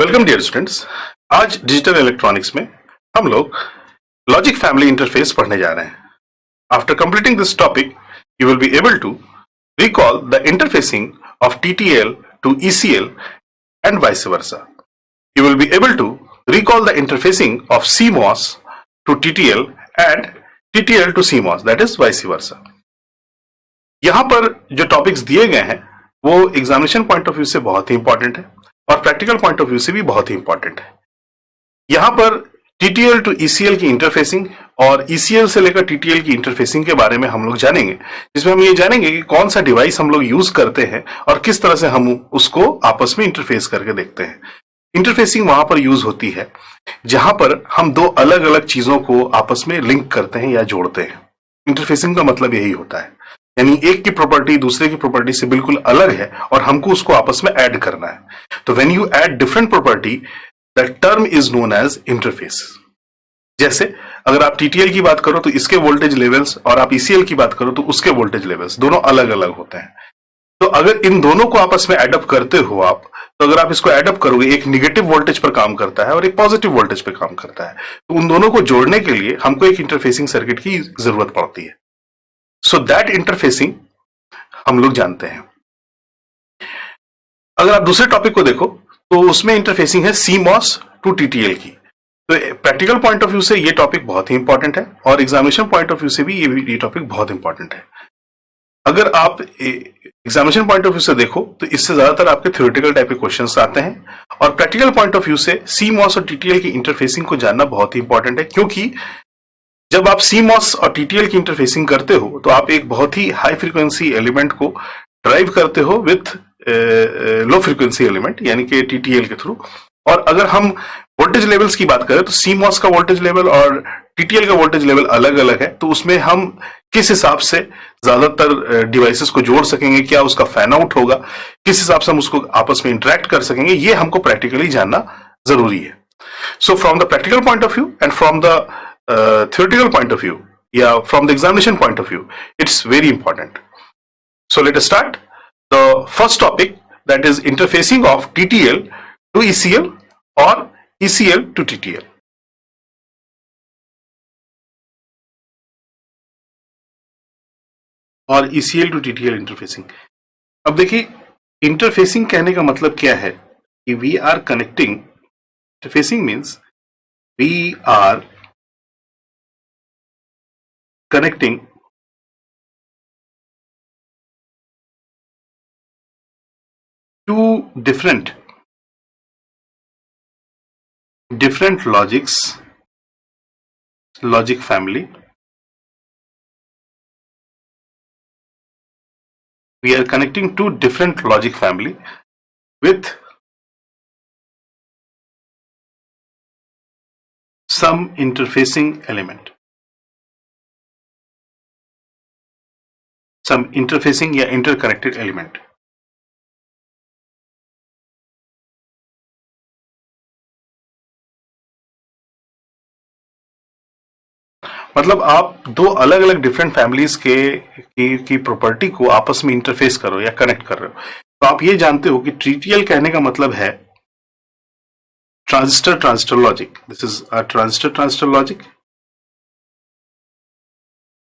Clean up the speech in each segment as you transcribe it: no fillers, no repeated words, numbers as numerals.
Welcome dear students. आज digital electronics में हम लोग लॉजिक फैमिली इंटरफेस पढ़ने जा रहे हैं। After completing this topic you will be able to recall the interfacing of TTL to ECL and vice versa. You will be able to recall the interfacing of CMOS to TTL and TTL to CMOS, that is vice versa. यहां पर जो topics दिए गए हैं वो examination point of view से बहुत ही important है और प्रैक्टिकल पॉइंट ऑफ व्यू से भी बहुत ही इंपॉर्टेंट है। यहां पर TTL टू ECL की इंटरफेसिंग और ECL से लेकर TTL की इंटरफेसिंग के बारे में हम लोग जानेंगे, जिसमें हम ये जानेंगे कि कौन सा डिवाइस हम लोग यूज करते हैं और किस तरह से हम उसको आपस में इंटरफेस करके देखते हैं। इंटरफेसिंग वहां पर यूज होती है जहां पर हम दो अलग अलग चीजों को आपस में लिंक करते हैं या जोड़ते हैं। इंटरफेसिंग का मतलब यही होता है, यानी एक की प्रॉपर्टी दूसरे की प्रॉपर्टी से बिल्कुल अलग है और हमको उसको आपस में ऐड करना है। तो when you add different property the term is known as interface. जैसे अगर आप TTL की बात करो तो इसके वोल्टेज लेवल्स और आप ECL की बात करो तो उसके वोल्टेज लेवल्स दोनों अलग अलग होते हैं। तो अगर इन दोनों को आपस में एडअप करते हो आप, तो अगर आप इसको एडअप करोगे, एक निगेटिव वोल्टेज पर काम करता है और एक पॉजिटिव वोल्टेज पर काम करता है, तो उन दोनों को जोड़ने के लिए हमको एक इंटरफेसिंग सर्किट की जरूरत पड़ती है। सो दैट इंटरफेसिंग हम लोग जानते हैं। अगर आप दूसरे टॉपिक को देखो तो उसमें इंटरफेसिंग है CMOS टू TTL की। तो प्रैक्टिकल पॉइंट ऑफ व्यू से ये टॉपिक बहुत ही इंपॉर्टेंट है और एग्जामिनेशन पॉइंट ऑफ व्यू से भी ये टॉपिक बहुत इंपॉर्टेंट है। अगर आप एग्जामिनेशन पॉइंट ऑफ व्यू से देखो तो इससे ज्यादातर आपके थ्योरेटिकल टाइप के क्वेश्चंस आते हैं और प्रैक्टिकल पॉइंट ऑफ व्यू से CMOS और TTL की इंटरफेसिंग को जानना बहुत ही इंपॉर्टेंट है, क्योंकि जब आप CMOS और TTL की इंटरफेसिंग करते हो तो आप एक बहुत ही हाई फ्रीक्वेंसी एलिमेंट को ड्राइव करते हो विथ लो फ्रीक्वेंसी एलिमेंट, यानी कि TTL के थ्रू। और अगर हम वोल्टेज लेवल्स की बात करें तो CMOS का वोल्टेज लेवल और TTL का वोल्टेज लेवल अलग अलग है, तो उसमें हम किस हिसाब से ज्यादातर डिवाइसेस को जोड़ सकेंगे, क्या उसका फैन आउट होगा, किस हिसाब से हम उसको आपस में इंटरेक्ट कर सकेंगे, ये हमको प्रैक्टिकली जानना जरूरी है। So from the practical point of view and from the theoretical point of view, yeah, from the examination point of view, it's very important. So let us start the first topic, that is interfacing of TTL to ECL or ECL to TTL. और ECL to TTL interfacing. अब देखिए, interfacing कहने का मतलब क्या है कि we are connecting. Interfacing means we are connecting two different logic family. We are connecting two different logic family with some interfacing element, some interfacing या interconnected element. मतलब आप दो अलग अलग डिफरेंट फैमिलीज की प्रॉपर्टी को आपस में इंटरफेस करो या कनेक्ट कर रहे हो। तो आप ये जानते हो कि TTL कहने का मतलब है transistor logic. This is a transistor logic,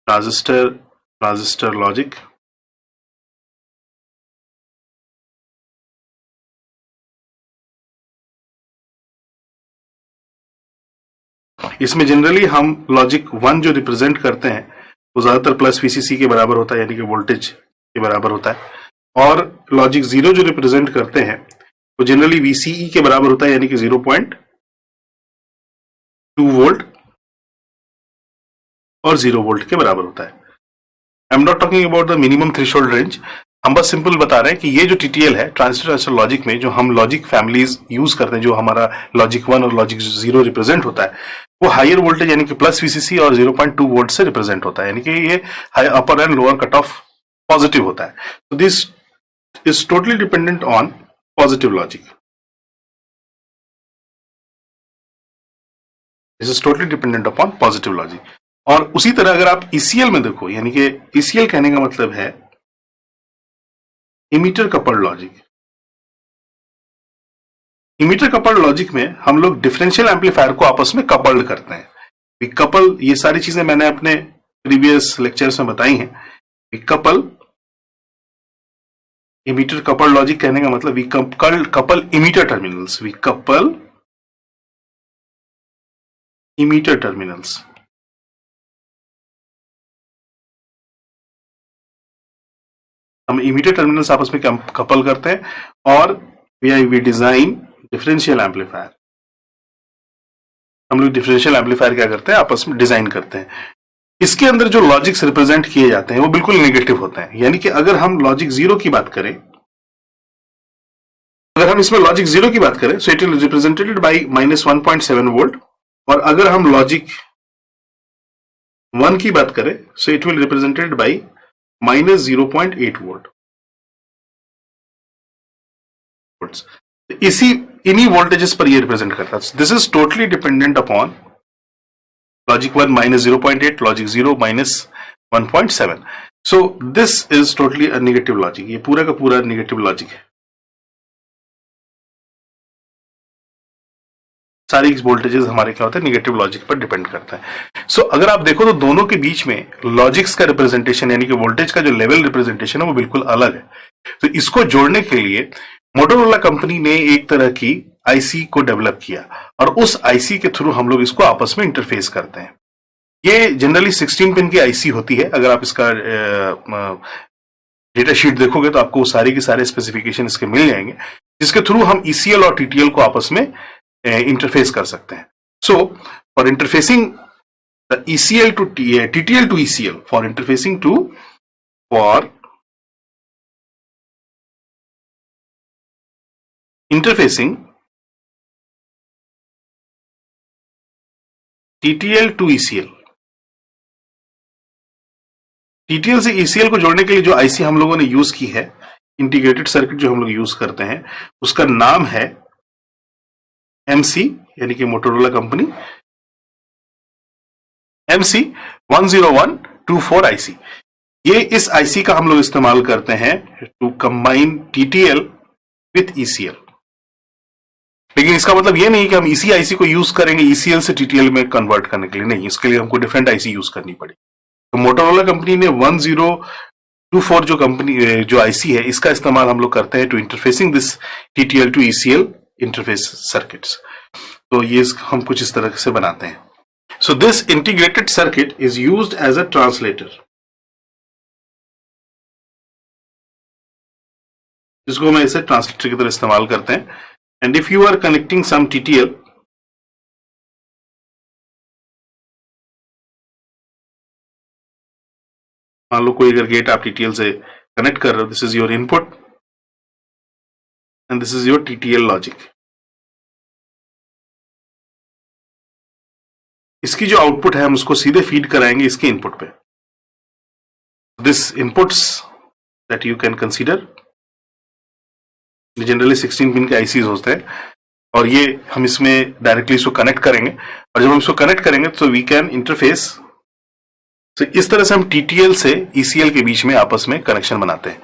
transistor logic. इसमें जनरली हम लॉजिक 1 जो रिप्रेजेंट करते हैं वो ज्यादातर प्लस VCC के बराबर होता है, यानी कि वोल्टेज के बराबर होता है, और लॉजिक 0 जो रिप्रेजेंट करते हैं वो जनरली VCE के बराबर होता है, यानी कि 0.2 वोल्ट और 0 वोल्ट के बराबर होता है। I am not talking about the minimum threshold range, हम बस सिंपल बता रहे हैं कि ये जो TTL है, ट्रांजिस्टर लॉजिक में जो हम लॉजिक फैमिलीज यूज करते हैं, जो हमारा लॉजिक 1 और लॉजिक 0 रिप्रेजेंट होता है, वो हायर वोल्टेज यानी कि प्लस VCC और 0.2 वोल्ट से रिप्रेजेंट होता है, यानी कि ये upper and lower cut off positive होता है। तो this is totally dependent on positive logic. This is totally dependent upon positive logic. और उसी तरह अगर आप ECL में देखो, यानी कि ECL कहने का मतलब है emitter coupled logic. Emitter coupled logic में हम लोग डिफरेंशियल एम्पलीफायर को आपस में कपल्ड करते हैं। कपल, ये सारी चीजें मैंने अपने प्रीवियस लेक्चर्स में बताई हैं। कपल, इमीटर कपल्ड लॉजिक कहने का मतलब we couple emitter terminals, we couple emitter terminals. हम इमीटर टर्मिनल्स आपस में कपल करते हैं और वी डिजाइन डिफरेंशियल एम्पलीफायर। हम लोग डिफरेंशियल एम्पलीफायर क्या करते हैं, आपस में डिजाइन करते हैं। इसके अंदर जो लॉजिक्स रिप्रेजेंट किए जाते हैं वो बिल्कुल नेगेटिव होते हैं। यानी कि अगर हम लॉजिक जीरो की बात करें, अगर हम इसमें लॉजिक जीरो की बात करें, so it will represented by -1.7 volt. और अगर हम लॉजिक 1 की बात करें, so it will represented by -0.8 volt. इसी इन्हीं वोल्टेजेस पर ये रिप्रेजेंट करता है। This is totally dependent upon logic 1 -0.8, logic 0 -1.7। So this is totally a negative logic. ये पूरा का पूरा नेगेटिव लॉजिक है। सारी वोल्टेजेस हमारे क्या होते हैं, नेगेटिव लॉजिक पर डिपेंड करता है। सो अगर आप देखो तो दोनों के बीच में लॉजिक्स का रिप्रेजेंटेशन यानी कि वोल्टेज का जो लेवल रिप्रेजेंटेशन है वो बिल्कुल अलग है। तो इसको जोड़ने के लिए मोटोरोला कंपनी ने एक तरह की आईसी को डेवलप किया और उस आईसी के थ्रू हम लोग इसको आपस में इंटरफेस करते हैं। ये जनरली 16 पिन की आईसी होती है। अगर आप इसका डेटा शीट देखोगे तो आपको सारे के सारे स्पेसिफिकेशन इसके मिल जाएंगे, जिसके थ्रू हम ईसीएल और टीटीएल को आपस में इंटरफेस कर सकते हैं। So for interfacing the ECL to TTL to ECL, for interfacing to for interfacing TTL to ECL, TTL से ECL को जोड़ने के लिए जो आईसी हम लोगों ने यूज की है, इंटीग्रेटेड सर्किट जो हम लोग यूज करते हैं, उसका नाम है MC, यानी कि मोटोरोला कंपनी MC 10124 आईसी। ये इस आईसी का हम लोग इस्तेमाल करते हैं to combine TTL with ECL। लेकिन इसका मतलब ये नहीं कि हम इसी आईसी को यूज करेंगे ECL से TTL में कन्वर्ट करने के लिए, नहीं, इसके लिए हमको डिफरेंट आईसी यूज करनी पड़ेगी। तो मोटोरोला कंपनी ने 1024 जो आईसी है, इसका इस्तेमाल हम लोग करते हैं to interfacing this TTL to ECL interface circuits. तो ये हम कुछ इस तरह से बनाते हैं। So this integrated circuit is used as a translator, जिसको हम ऐसे ट्रांसलेटर की तरह इस्तेमाल करते हैं। And if you are connecting some TTL, मान लो कोई अगर गेट आप TTL से कनेक्ट कर रहे हो, this is your input and this is your TTL logic. इसकी जो आउटपुट है हम उसको सीधे फीड कराएंगे इसके इनपुट पे। This inputs that you can consider generally 16 pin के आईसीज होते हैं और ये हम इसमें डायरेक्टली इसको कनेक्ट करेंगे। और जब हम इसको कनेक्ट करेंगे तो वी कैन इंटरफेस। तो इस तरह से हम TTL से ECL के बीच में आपस में कनेक्शन बनाते हैं।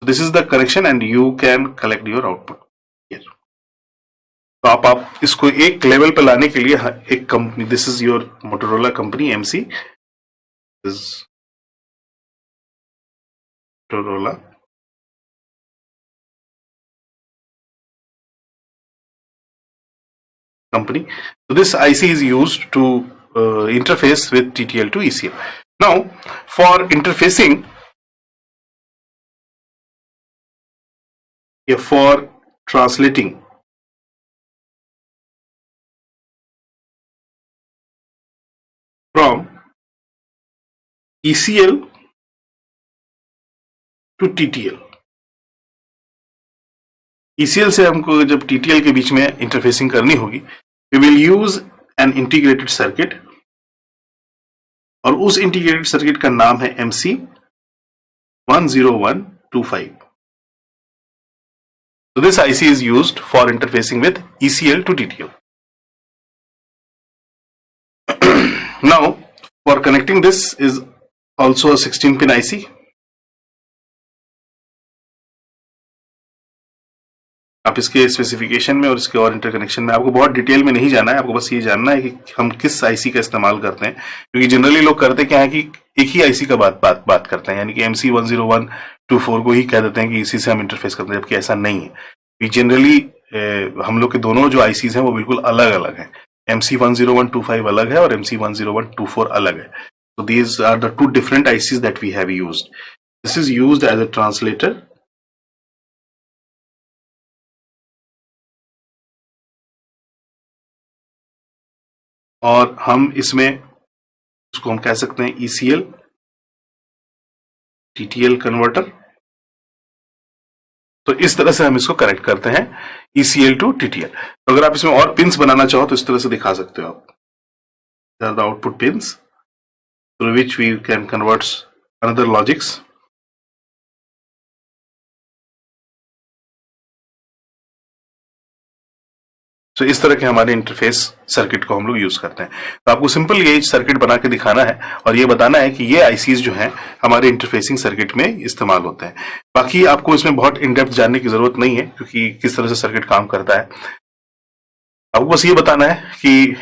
This is the connection and you can collect your output. तो आप इसको एक लेवल पे लाने के लिए एक company, this is your Motorola company MC, is Motorola company. So this IC is used to interface with TTL to ECL. Now, for interfacing, for translating from ECL to TTL, ECL से हमको जब TTL के बीच में interfacing करनी होगी, we will use an integrated circuit और उस integrated circuit का नाम है MC 10125. So this IC is used for interfacing with ECL to TTL. Now, for connecting this is also a 16 pin IC. आप इसके स्पेसिफिकेशन में और इसके और इंटरकनेक्शन में आपको बहुत डिटेल में नहीं जाना है, आपको बस ये जानना है कि हम किस आईसी का इस्तेमाल करते हैं, क्योंकि जनरली लोग करते क्या है कि एक ही आईसी का बात करते हैं, यानी कि MC10124 को ही कह देते हैं कि इसी से हम इंटरफेस करते हैं, जबकि ऐसा नहीं है। जनरली हम लोग के दोनों जो आईसीज हैं वो बिल्कुल अलग अलग हैं। MC10125 अलग है और MC10124 अलग है। So these are the two different ICs that we have used. This is used as a translator. और हम इसमें उसको हम कह सकते हैं ECL, TTL कन्वर्टर। तो इस तरह से हम इसको करेक्ट करते हैं, ECL to TTL। तो अगर आप इसमें और पिंस बनाना चाहो तो इस तरह से दिखा सकते हो आप। These are the output pins through which we can convert another logics. तो इस तरह के हमारे इंटरफेस सर्किट को हम लोग यूज करते हैं। तो आपको सिंपल ये सर्किट बना के दिखाना है और ये बताना है कि ये आईसीज जो हैं हमारे इंटरफेसिंग सर्किट में इस्तेमाल होते हैं। बाकी आपको इसमें बहुत इन डेप्थ जानने की जरूरत नहीं है, क्योंकि किस तरह से सर्किट काम करता है। आपको बस ये बताना है कि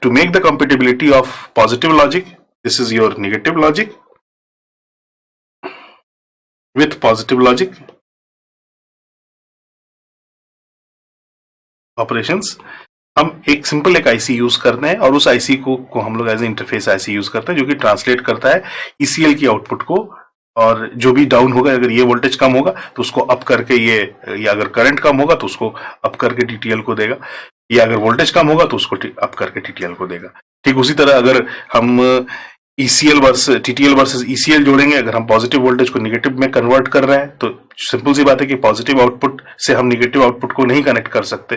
to make the compatibility of positive logic, this is your negative logic with positive logic operations, हम एक सिंपल एक आईसी यूज करते हैं और उस आईसी को हम लोग as a interface IC use करते हैं, जो कि ट्रांसलेट करता है ईसीएल की आउटपुट को। और जो भी डाउन होगा, अगर ये वोल्टेज कम होगा तो उसको अप करके ये, या अगर करंट कम होगा तो उसको अप करके टीटीएल को देगा, या अगर वोल्टेज कम होगा तो उसको अप करके टीटीएल को देगा। ठीक उसी तरह अगर हम ECL versus TTL versus ECL जोड़ेंगे, अगर हम पॉजिटिव वोल्टेज को नेगेटिव में कन्वर्ट कर रहे हैं तो सिंपल सी बात है कि पॉजिटिव आउटपुट से हम नेगेटिव आउटपुट को नहीं कनेक्ट कर सकते,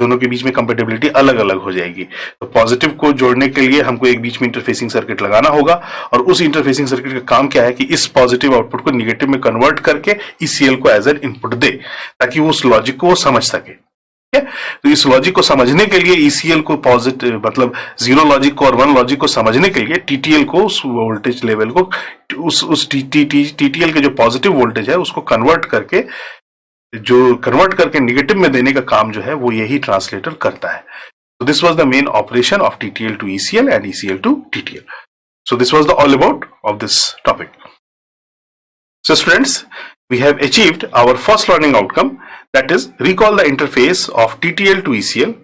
दोनों के बीच में कंपेटिबिलिटी अलग अलग हो जाएगी। तो पॉजिटिव को जोड़ने के लिए हमको एक बीच में इंटरफेसिंग सर्किट लगाना होगा, और उस इंटरफेसिंग सर्किट का काम क्या है कि इस पॉजिटिव आउटपुट को नेगेटिव में कन्वर्ट करके ईसीएल को एज एन इनपुट दे, ताकि वो उस लॉजिक को समझ सके। तो इस लॉजिक को समझने के लिए ईसीएल को पॉजिटिव मतलब जीरो लॉजिक को और वन लॉजिक को समझने के लिए टीटीएल को उस वोल्टेज लेवल को उस टीटीएल के जो पॉजिटिव वोल्टेज है उसको कन्वर्ट करके नेगेटिव में देने का काम जो है वो यही ट्रांसलेटर करता है। So this was the main operation of TTL to ECL and ECL to TTL. So this was the all about of this topic. So students, we have achieved our first learning outcome, that is recall the interface of TTL to ECL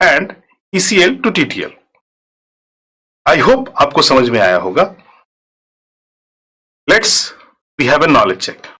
and ECL to TTL. I hope आपको समझ में आया होगा। Let's we have a knowledge check.